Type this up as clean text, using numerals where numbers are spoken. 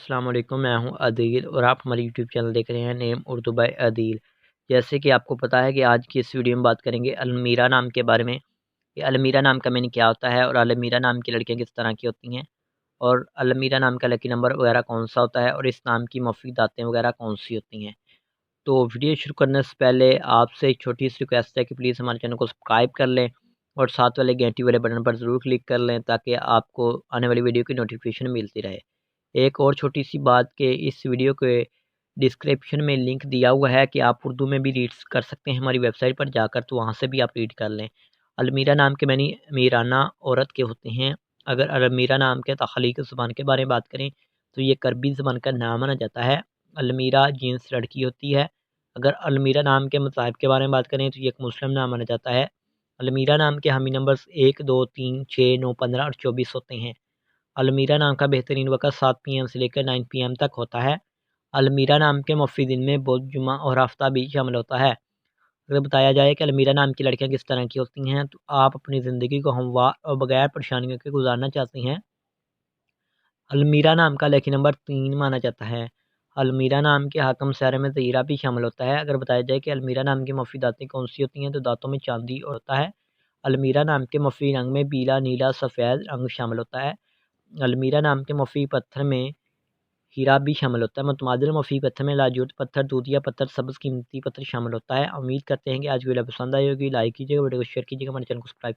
अस्सलाम वालेकुम, मैं हूं अदील और आप हमारे यूट्यूब चैनल देख रहे हैं नेम उर्दू बाय अदील। जैसे कि आपको पता है कि आज की इस वीडियो में बात करेंगे अलमीरा नाम के बारे में कि अलमीरा नाम का मीनिंग क्या होता है और अलमीरा नाम की लड़कियां किस तरह की होती हैं और अलमीरा नाम का लकी नंबर वगैरह कौन सा होता है और इस नाम की मुफीदातें वगैरह कौन सी होती हैं। तो वीडियो शुरू करने से पहले आपसे एक छोटी सी रिक्वेस्ट है कि प्लीज़ हमारे चैनल को सब्सक्राइब कर लें और साथ वाले घंटी वाले बटन पर ज़रूर क्लिक कर लें ताकि आपको आने वाली वीडियो की नोटिफिकेशन मिलती रहे। एक और छोटी सी बात कि इस वीडियो के डिस्क्रिप्शन में लिंक दिया हुआ है कि आप उर्दू में भी रीड कर सकते हैं हमारी वेबसाइट पर जाकर, तो वहाँ से भी आप रीड कर लें। अलमीरा नाम के मानी मीराना औरत के होते हैं। अगर अलमीरा नाम के तख्लीकी ज़ुबान के बारे में बात करें तो ये करबी ज़ुबान का नाम माना जाता है। अलमीरा जीन्स लड़की होती है। अगर अलमीरा नाम के मज़ाहिब के बारे में बात करें तो ये एक मुस्लिम नाम माना जाता है। अलमीरा नाम के हामी नंबर्स 1, 2, 3, 6, 9, 15 और 24 होते हैं। अलमीरा नाम का बेहतरीन वक़्त 7 पीएम से लेकर 9 पीएम तक होता है। अलमीरा नाम के मुफ़्ती दिन में बुध, जुमा और हफ्ता भी शामिल होता है। अगर बताया जाए कि अलमीरा नाम की लड़कियां किस तरह की होती हैं, तो आप अपनी ज़िंदगी को हमवार और बगैर परेशानियों के गुजारना चाहती हैं। अलमीरा नाम का लकी नंबर 3 माना जाता है। अलमीरा नाम के हाकम सारे में ज़हीरा भी शामिल होता है। अगर बताया जाए कि अलमीरा नाम की मुफ़ी दातें कौन सी होती हैं, तो दांतों में चांदी होता है। अलमीरा नाम के मुफ़ी रंग में पीला, नीला, सफ़ेद रंग शामिल होता है। अलमीरा नाम के मुफ़ी पत्थर में हीरा भी शामिल होता है। मुतमादिल मुफ़ी पत्थर में लाजूद पत्थर, दूधिया पत्थर, सब्ज़ कीमती पत्थर शामिल होता है। उम्मीद करते हैं कि आज की वीडियो पसंद आई होगी। लाइक कीजिएगा, वीडियो को शेयर कीजिएगा, हमारे चैनल को सब्सक्राइब कीजिए।